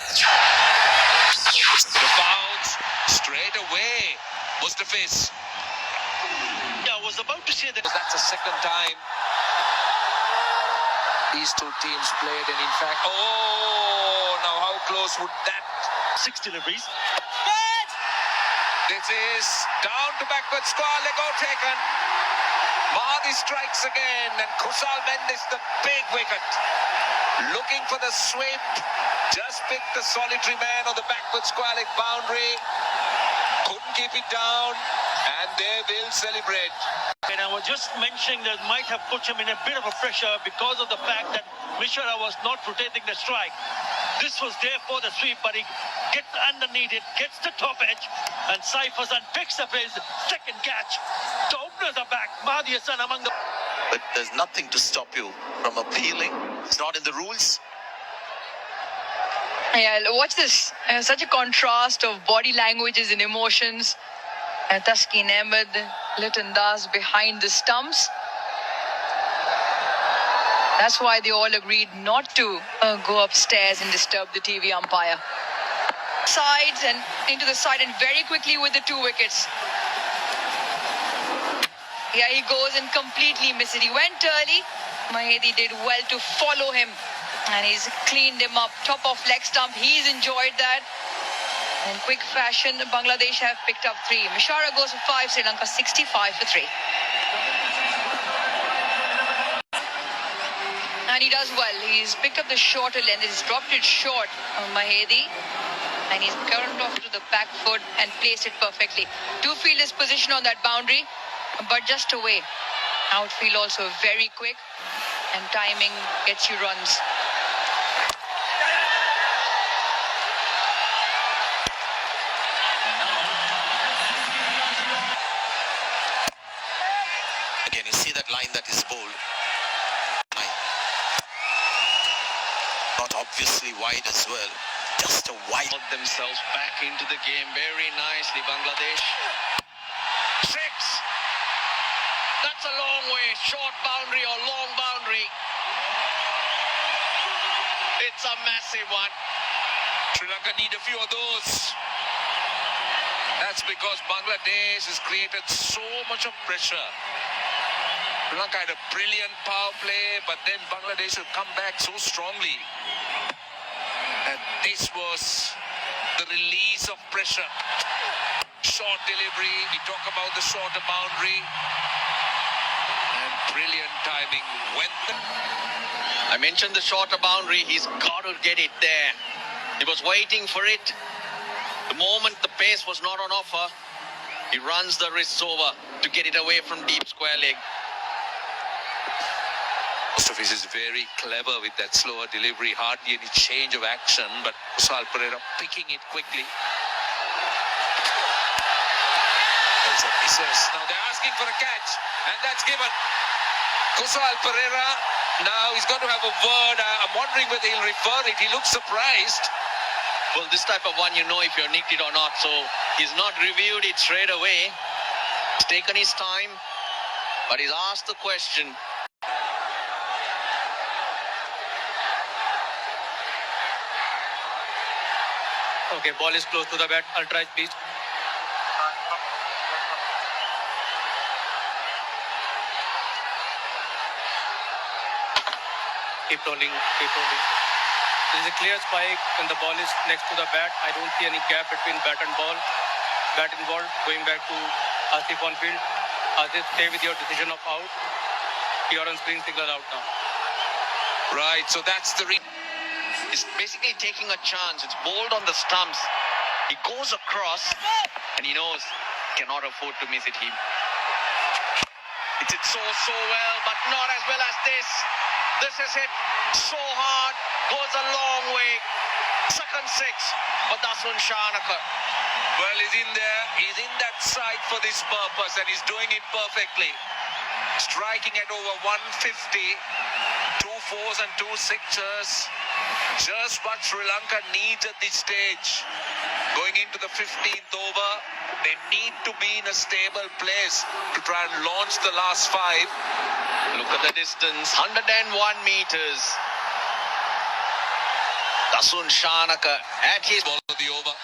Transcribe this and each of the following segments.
The bounce straight away. Mustafiz. Yeah, I was about to say that. That's the second time these two teams played, and in fact, now how close would that? 6 deliveries. This is down to backward square, Lego taken. Mahdi strikes again, and Kusal Mendes, the big wicket, looking for the sweep, just picked the solitary man on the backward square leg boundary, couldn't keep it down, and they will celebrate. And I was just mentioning that might have put him in a bit of a pressure because of the fact that Mishra was not rotating the strike. This was there for the sweep, but he gets underneath it, gets the top edge, and ciphers and picks up his second catch. The openers are back. Mahdi Hassan among the... But there's nothing to stop you from appealing. It's not in the rules. Yeah, watch this. Such a contrast of body languages and emotions. Taskin Ahmed, Litton Das behind the stumps. That's why they all agreed not to go upstairs and disturb the TV umpire. Sides and into the side, and very quickly with the 2 wickets. Yeah, he goes and completely misses it. He went early. Mahedi did well to follow him, and he's cleaned him up. Top of leg stump. He's enjoyed that. In quick fashion, Bangladesh have picked up 3. Mishara goes for 5, Sri Lanka 65 for 3. And he does well. He's picked up the shorter length. He's dropped it short on Mahedi. And he's current off to the back foot and placed it perfectly. 2 fielders position on that boundary, but just away. Outfield also very quick, and timing gets you runs. Again, you see that line that is bowled. Not obviously wide as well. Just a wide. Got themselves back into the game very nicely, Bangladesh. 6. That's a long way. Short boundary or long boundary. It's a massive one. Sri Lanka need a few of those. That's because Bangladesh has created so much of pressure. Sri Lanka had a brilliant power play, but then Bangladesh will come back so strongly. And this was the release of pressure. Short delivery, we talk about the shorter boundary. And brilliant timing. I mentioned the shorter boundary, he's got to get it there. He was waiting for it. The moment the pace was not on offer, he runs the wrists over to get it away from deep square leg. Mustafiz is very clever with that slower delivery, hardly any change of action, but Kusal Pereira picking it quickly. There's a misses. Now they're asking for a catch, and that's given. Kusal Pereira, now he's got to have a word. I'm wondering whether he'll refer it. He looks surprised. Well, this type of one, you know if you're nicked it or not, so he's not reviewed it straight away. He's taken his time, but he's asked the question. Okay, ball is close to the bat. Ultra, please. Keep rolling, keep rolling. There is a clear spike and the ball is next to the bat. I don't see any gap between bat and ball. Bat and ball going back to Asif on field. Asif, stay with your decision of out. You're on screen signal out now. Right, so that's the He's basically taking a chance. It's bowled on the stumps. He goes across and he knows cannot afford to miss it. He hits it so well, but not as well as this. This is hit so hard, goes a long way. Second 6 for Dasun Shahanakar. Well, he's in there. He's in that side for this purpose, and he's doing it perfectly. Striking at over 150. 2 4s and 2 6s. Just what Sri Lanka needs at this stage. Going into the 15th over, they need to be in a stable place to try and launch the last 5. Look at the distance, 101 meters. Asun Shanaka at his Ball of the over.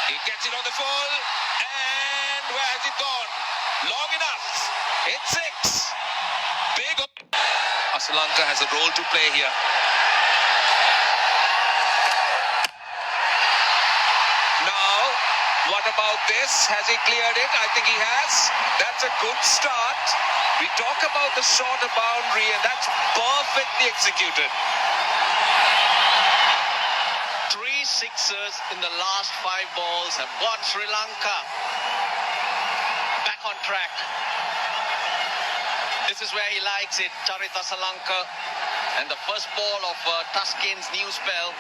He gets it on the full. And where has it gone? Long enough. It's 6. Big. Sri Lanka has a role to play here. Now, what about this? Has he cleared it? I think he has. That's a good start. We talk about the shorter boundary, and that's perfectly executed. 3 sixers in the last 5 balls have got Sri Lanka back on track. This is where he likes it, Charith Asalanka. And the first ball of Tuskin's new spell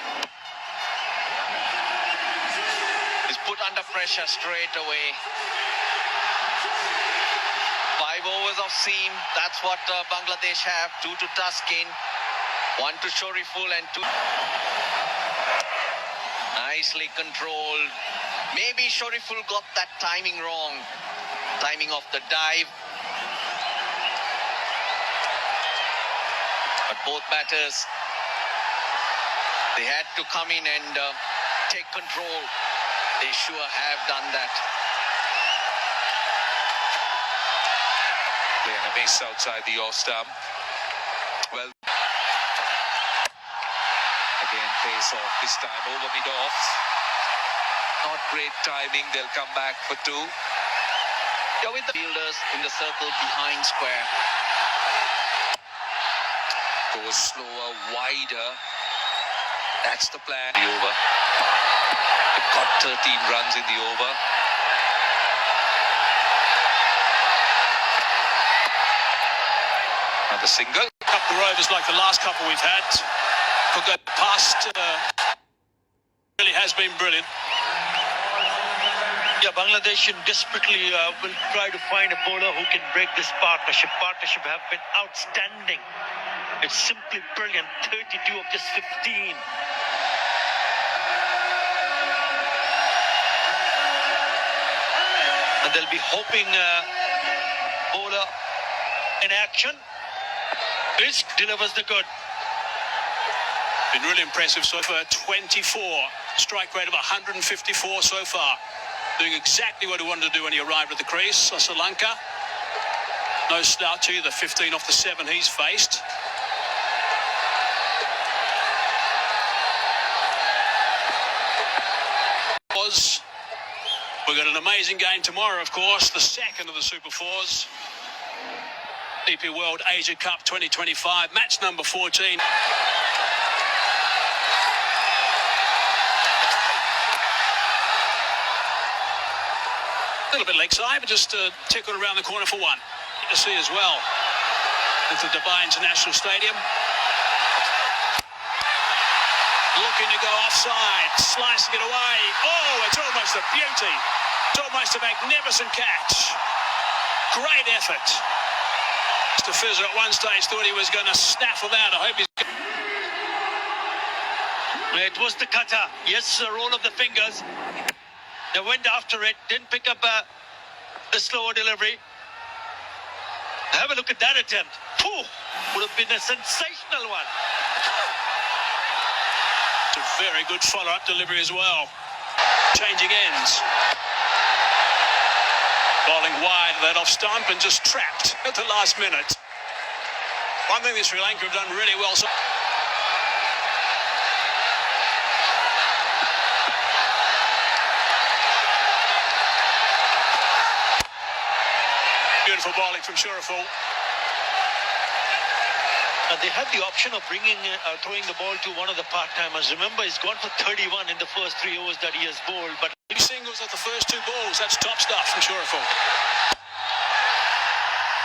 is put under pressure straight away. 5 overs of seam, that's what Bangladesh have. 2 to Tuskin, 1 to Shoriful and 2. Nicely controlled. Maybe Shoriful got that timing wrong. Timing of the dive. But both batters, they had to come in and take control. They sure have done that. Playing a miss outside the off stump. Well, again, pace off this time over mid-off. Not great timing. They'll come back for 2. Yeah, with the fielders in the circle behind square. Goes slower, wider. That's the plan. The over. They've got 13 runs in the over. Another single. Couple of rovers like the last couple we've had. Could go past. Really has been brilliant. Yeah, Bangladesh desperately will try to find a bowler who can break this partnership. Partnership have been outstanding. It's simply brilliant. 32 of just 15. And they'll be hoping bowler in action. This delivers the good. Been really impressive so far. 24. Strike rate of 154 so far. Doing exactly what he wanted to do when he arrived at the crease. Sri Lanka. No slouch either. 15 off the 7 he's faced. We've got an amazing game tomorrow, of course. The second of the Super Fours. DP World Asia Cup 2025. Match number 14. A little bit leg side, but just tickled around the corner for 1. Good to see as well. Into Dubai International Stadium. Looking to go offside, slicing it away. Oh, it's almost a beauty. It's almost a magnificent catch. Great effort. Mr. Fizzer at one stage thought he was going to snaffle that. I hope he's... It was the cutter. Yes, a roll of the fingers. They went after it, didn't pick up the slower delivery. Have a look at that attempt. Whew, would have been a sensational one. It's a very good follow-up delivery as well. Changing ends. Bowling wide, that off stump and just trapped at the last minute. One thing that Sri Lanka have done really well. Beautiful bowling from Shoriful. They had the option of throwing the ball to one of the part-timers. Remember, he's gone for 31 in the first 3 overs that he has bowled. But singles at the first 2 balls. That's top stuff from Shoriful.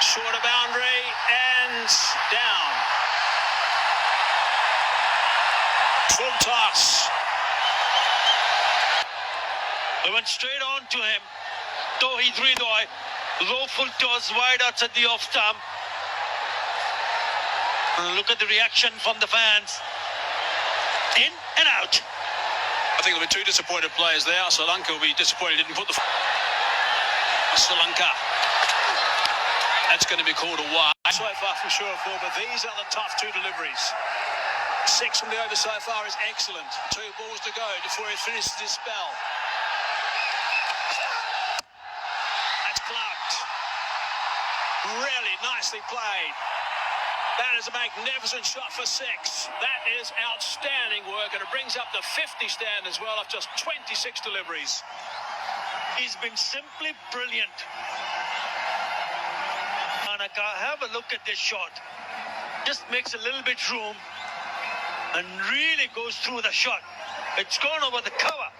Shorter boundary and down. Full toss. They went straight on to him. Tohid Ridoy. Low full toss wide outside the off stump. Look at the reaction from the fans. In and out. I think there'll be 2 disappointed players there. Sri Lanka will be disappointed he didn't put the... Sri Lanka. That's going to be called a wide. So far from Shoriful, but these are the tough 2 deliveries. 6 from the over so far is excellent. 2 balls to go before he finishes his spell. That's clubbed. Really nicely played. That is a magnificent shot for 6. That is outstanding work, and it brings up the 50 stand as well of just 26 deliveries. He's been simply brilliant. Anaka, have a look at this shot. Just makes a little bit room and really goes through the shot. It's gone over the cover.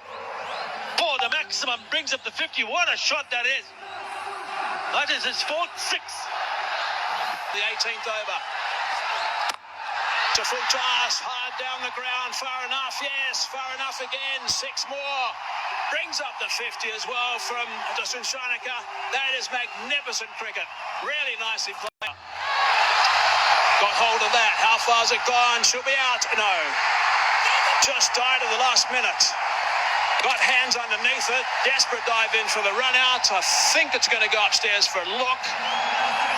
For the maximum, brings up the 50. What a shot that is. That is his 4th 6. The 18th over. To full toss, hard down the ground, far enough, yes, far enough again, 6 more. Brings up the 50 as well from Dustin Shanaka. That is magnificent cricket. Really nicely played. Got hold of that. How far's it gone? She'll be out. No. Just died at the last minute. Got hands underneath it. Desperate dive in for the run out. I think it's going to go upstairs for a look.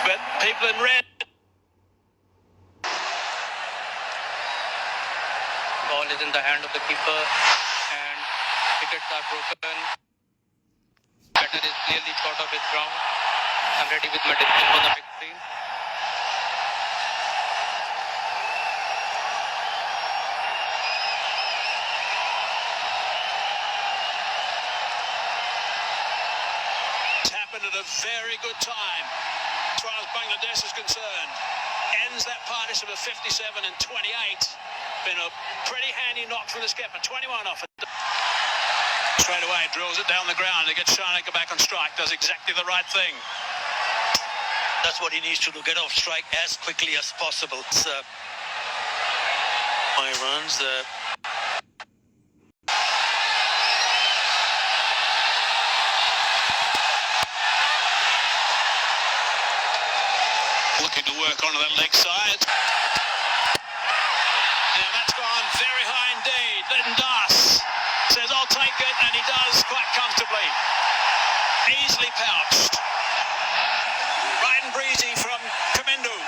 But people in red. Ball is in the hand of the keeper and wickets are broken. Batter is clearly short of his ground. I'm ready with my decision on the big screen. It's happened at a very good time as far as Bangladesh is concerned. Ends that partnership of 57 and 28. Been a pretty handy knock from the skipper. 21 off it. Straight away, drills it down the ground to get Shanaka back on strike. Does exactly the right thing. That's what he needs to do. Get off strike as quickly as possible. It's, my runs. Looking to work onto that leg side. Now that's gone very high indeed. Lytton Das says, I'll take it, and he does quite comfortably. Easily pouched. Right and breezy from Kamindu.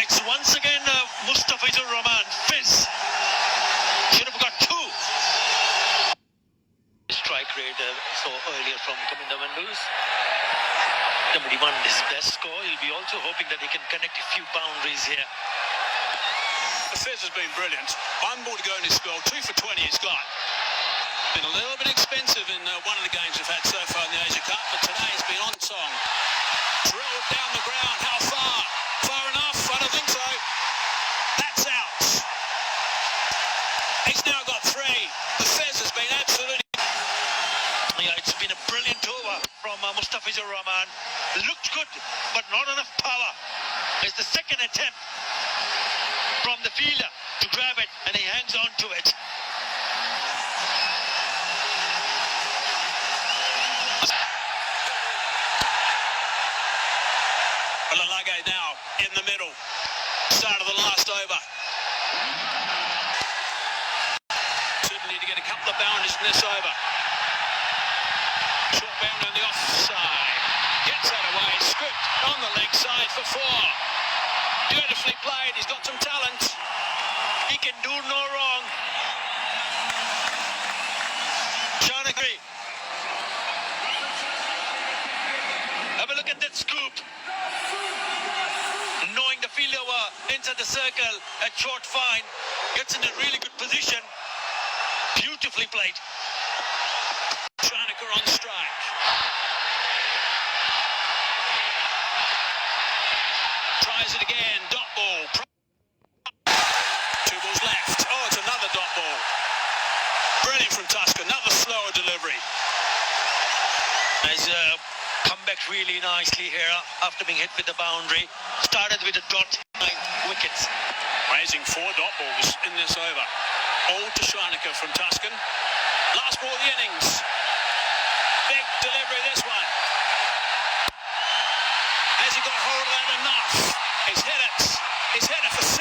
It's once again Mustafizur Rahman. Fizz. Should have got 2. Strike rate so earlier from Kamindu Mandus. Nobody won his best score. He'll be also hoping that he can connect a few boundaries here. The Fizz has been brilliant. 1 ball to go in his spell. 2 for 20 he's got. Been a little bit expensive in one of the games we've had so far in the Asia Cup, but today he's been on song. Drilled down the ground. How far? Far enough? I don't think so. That's out. He's now got 3. The Fizz has been absolutely... Yeah, it's been a brilliant over from Mustafizur Rahman. Looked good, but not enough power. It's the second attempt from the fielder to grab it, and he hangs on to it. Lalage now in the middle. Start of the last over. Certainly to get a couple of boundaries in this over. Short boundary on the offside. Gets that away. Scooped on the leg side for 4. Beautifully played. He's got some talent. He can do no wrong. Shanakri. Have a look at that scoop. Knowing the fielder were inside the circle at short fine. Gets in a really good position. Beautifully played. Shanaka on strike. Tries it again. Dot ball. 2 balls left. Oh, it's another dot ball. Brilliant from Tusker. Another slower delivery. He's come back really nicely here after being hit with the boundary. Started with a dot, 9 wickets. Raising 4 dot balls in this over. All to Shanaka from Tuscan. Last ball of the innings. Big delivery this one. Has he got hold of that enough? He's hit it. He's hit it for 6.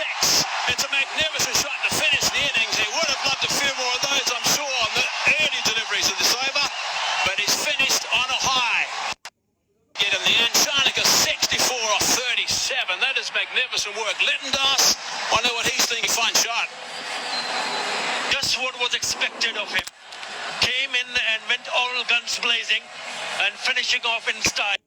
It's a magnificent shot to finish the innings. He would have loved a few more of those, I'm sure, on the early deliveries of this over. But he's finished on a high. Get in the end. Shanaka 64 off 37. That is magnificent work. Lytton Das, wonder what he was expected of him. Came in and went all guns blazing and finishing off in style.